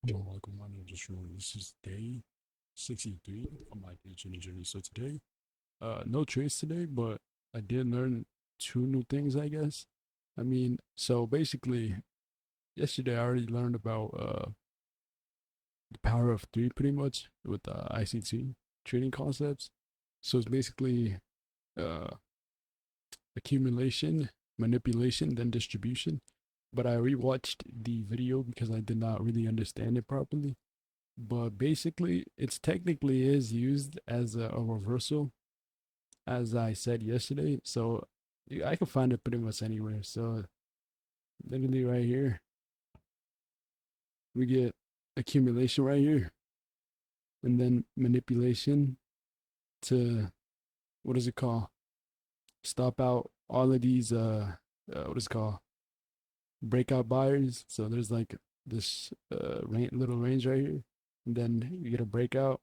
Hello, welcome. My name is Sean. This is day 63 of my day training journey. So today, no trades today, but I did learn two new things, I guess. So basically, yesterday I already learned about the power of three pretty much with ICT trading concepts. So it's basically uh, accumulation, manipulation, then distribution. But I rewatched the video because I did not really understand it properly. But basically, it's technically is used as a reversal, as I said yesterday. So I can find it pretty much anywhere. So literally right here, we get accumulation right here, and then manipulation to what is it called? Stop out all of these what is it called? Breakout buyers. So there's like this little range right here, and then you get a breakout,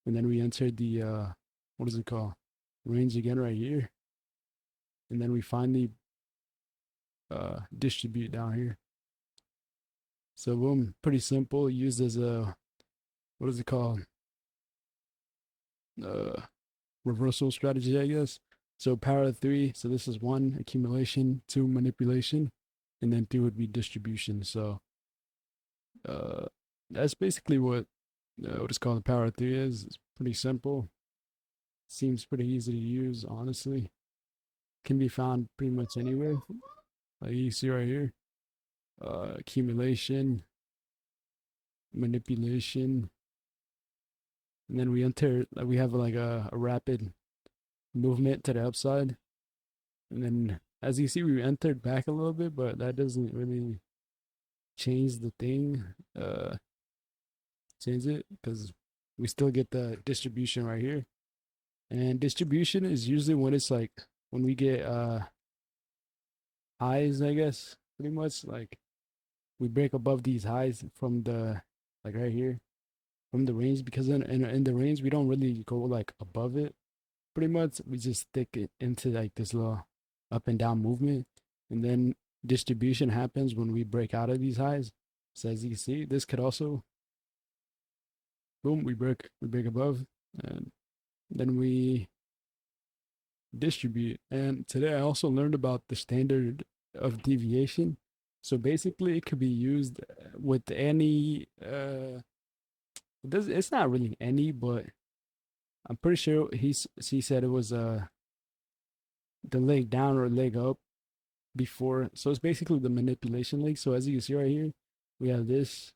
and then we enter the what is it called? Range again right here, and then we finally distribute down here. So boom, pretty simple. Used as a what is it called? Uh, Reversal strategy, I guess. So power of three. So this is one accumulation, two manipulation, and then three would be distribution. So uh, that's basically what is called the power of three is. It's pretty simple. Seems pretty easy to use, honestly. Can be found pretty much anywhere. Like you see right here, accumulation, manipulation, and then we enter. Like we have like a rapid movement to the upside, and then as you see, we entered back a little bit, but that doesn't really change the thing. Change it because we still get the distribution right here, and distribution is usually when it's like when we get highs, I guess, pretty much like we break above these highs from the like right here from the range because in the range we don't really go like above it. Pretty much we just stick it into like this little up and down movement, and then distribution happens when we break out of these highs. So as you can see, this could also boom, we break above, and then we distribute. And today I also learned about the standard of deviation. So basically, it could be used with any. It's not really any, but I'm pretty sure he said it was the leg down or leg up before. So it's basically the manipulation leg. So as you can see right here, we have this.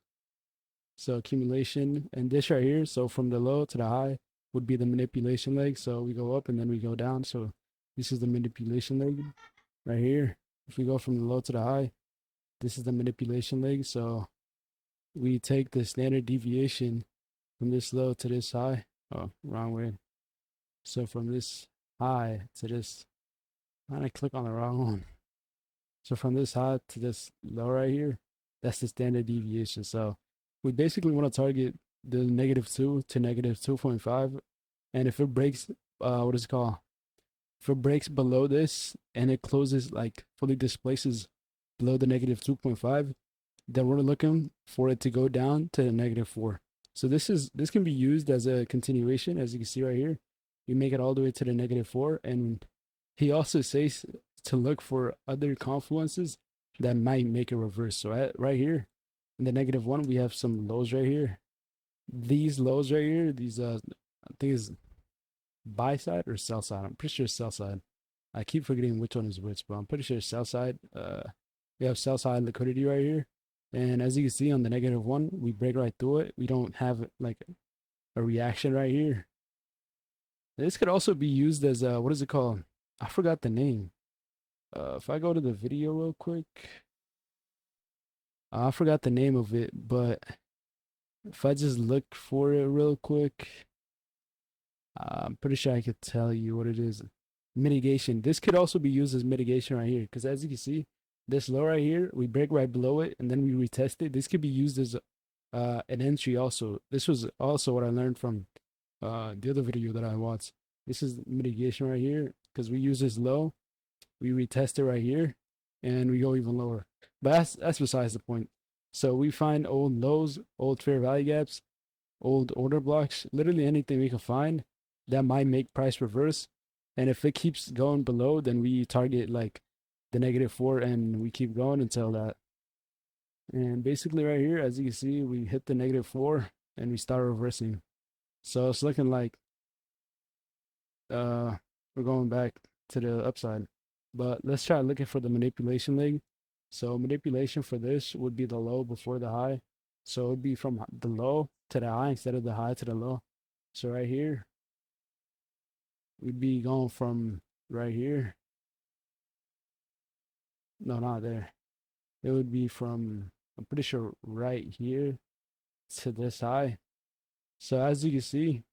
So accumulation and this right here. So from the low to the high would be the manipulation leg. So we go up and then we go down. So this is the manipulation leg right here. If we go from the low to the high, this is the manipulation leg. So we take the standard deviation from this low to this high. Oh, wrong way. So from this high to this, why did I click on the wrong one? So from this high to this low right here, that's the standard deviation. So we basically want to target the -2 to -2.5. And if it breaks, what is it called? If it breaks below this and it closes, like fully displaces below the -2.5, then we're looking for it to go down to the -4. So this can be used as a continuation, as you can see right here. You make it all the way to the -4, and he also says to look for other confluences that might make a reverse. So right here in the -1, we have some lows right here. These lows right here, these I think is buy side or sell side. I'm pretty sure it's sell side. I keep forgetting which one is which, but I'm pretty sure it's sell side. We have sell side liquidity right here. And as you can see on the -1, we break right through it. We don't have like a reaction right here. This could also be used as what is it called? I forgot the name. If I go to the video real quick, I forgot the name of it, but if I just look for it real quick, I'm pretty sure I could tell you what it is. Mitigation. This could also be used as mitigation right here, because as you can see, this low right here, we break right below it, and then we retest it. This could be used as an entry also. This was also what I learned from the other video that I watched. This is mitigation right here, because we use this low, we retest it right here, and we go even lower. But that's besides the point. So we find old lows, old fair value gaps, old order blocks, literally anything we can find that might make price reverse. And if it keeps going below, then we target like the -4 and we keep going until that. And basically right here, as you can see, we hit the -4 and we start reversing. So it's looking like uh we're going back to the upside. But let's try looking for the manipulation leg. So manipulation for this would be the low before the high. So it would be from the low to the high instead of the high to the low. So right here, we'd be going from right here. No, not there. It would be from, I'm pretty sure right here to this high. So as you can see,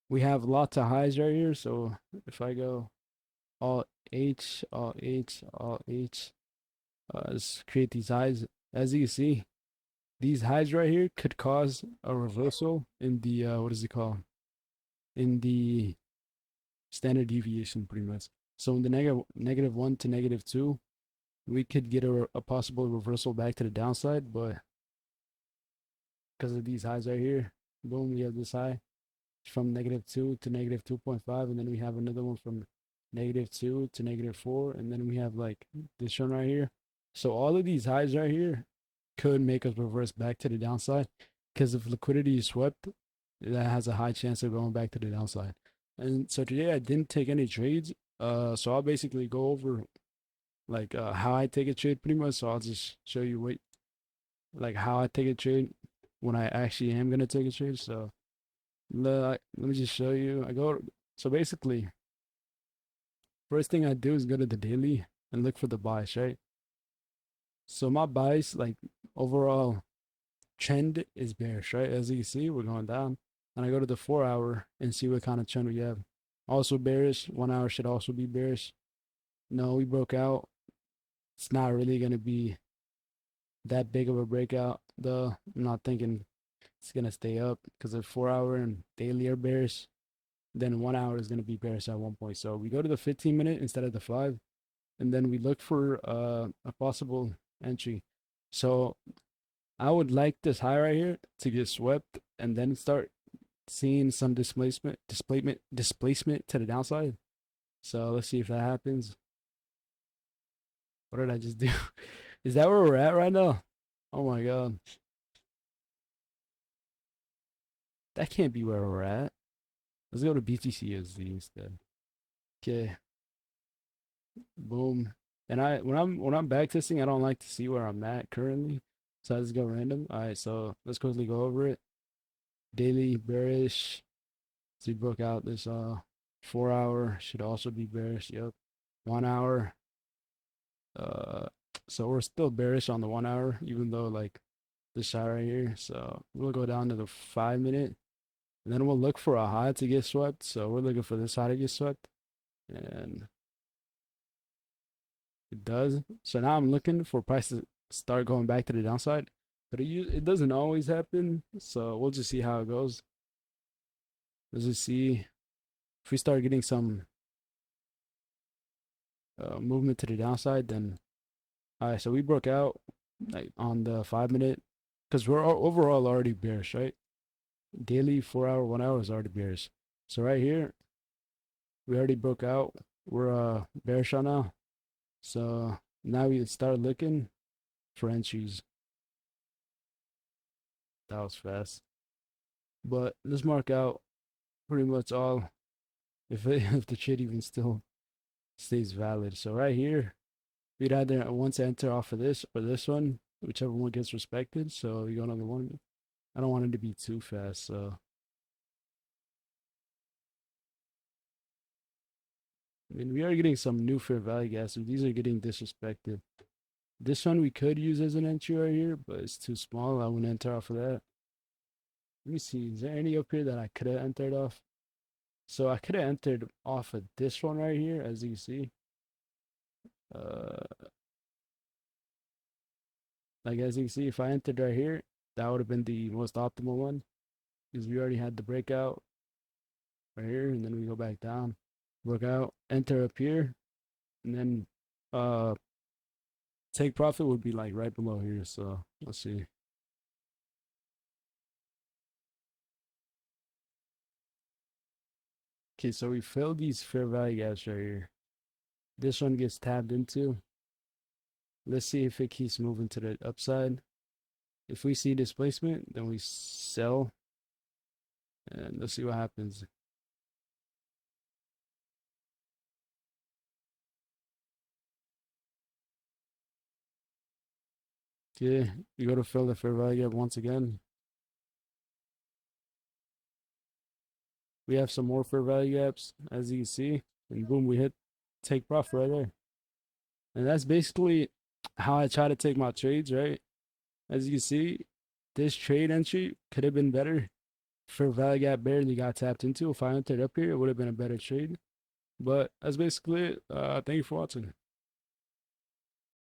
we have lots of highs right here. So if I go all H, all H, all H, let's create these highs. As you can see, these highs right here could cause a reversal in the, what is it called? In the standard deviation, pretty much. So in the -1 to -2, we could get a possible reversal back to the downside, but because of these highs right here, boom, we have this high from -2 to -2.5, and then we have another one from -2 to -4, and then we have like this one right here. So all of these highs right here could make us reverse back to the downside, because if liquidity is swept, that has a high chance of going back to the downside. And so today I didn't take any trades. So I'll basically go over like how I take a trade pretty much. So I'll just show you what like how I take a trade when I actually am gonna take a trade. So let me just show you. I go so basically first thing I do is go to the daily and look for the buys, right? So my buys like overall trend is bearish, right? As you can see, we're going down. And I go to the 4 hour and see what kind of trend we have. Also bearish. 1 hour should also be bearish. No, we broke out. It's not really gonna be that big of a breakout though. I'm not thinking it's gonna stay up because the 4 hour and daily are bearish. Then 1 hour is gonna be bearish at one point. So we go to the 15 minute instead of the 5, and then we look for a possible entry. So I would like this high right here to get swept and then start seeing some displacement to the downside. So let's see if that happens. What did I just do? Is that where we're at right now? Oh my god. That can't be where we're at. Let's go to BTCSD instead. Okay. Boom. And when I'm back testing, I don't like to see where I'm at currently. So I just go random. Alright, so let's quickly go over it. Daily bearish. So we broke out this 4 hour should also be bearish. Yep. 1 hour. Uh so we're still bearish on the 1 hour, even though like this shot right here. So we'll go down to the 5 minute. And then we'll look for a high to get swept. So we're looking for this high to get swept. And it does. So now I'm looking for price to start going back to the downside. But it doesn't always happen. So we'll just see how it goes. Let's just see if we start getting some movement to the downside. Then, all right, so we broke out like on the 5 minute because we're overall already bearish, right? Daily 4 hour, 1 hour is already bearish. So right here, we already broke out. We're bearish on now. So now we start looking for entries. That was fast. But let's mark out pretty much all if the trade even still stays valid. So right here, we'd either want to enter off of this or this one, whichever one gets respected. So you go on the one. I don't want it to be too fast. So I mean, we are getting some new fair value gas, and these are getting disrespected. This one we could use as an entry right here, but it's too small. I wouldn't enter off of that. Let me see. Is there any up here that I could have entered off? So I could have entered off of this one right here, as you see. Uh, like as you can see, if I entered right here, that would have been the most optimal one because we already had the breakout right here, and then we go back down, work out, enter up here, and then uh take profit would be like right below here. So let's see. Okay, so we fill these fair value gaps right here. This one gets tapped into. Let's see if it keeps moving to the upside. If we see displacement, then we sell, and let's see what happens. Okay, we go to fill the fair value gap once again. We have some more fair value gaps, as you can see, and boom, we hit take profit right there. And that's basically how I try to take my trades, right? As you can see, this trade entry could have been better. Fair value gap barely got tapped into. If I entered up here, it would have been a better trade. But that's basically it. Thank you for watching.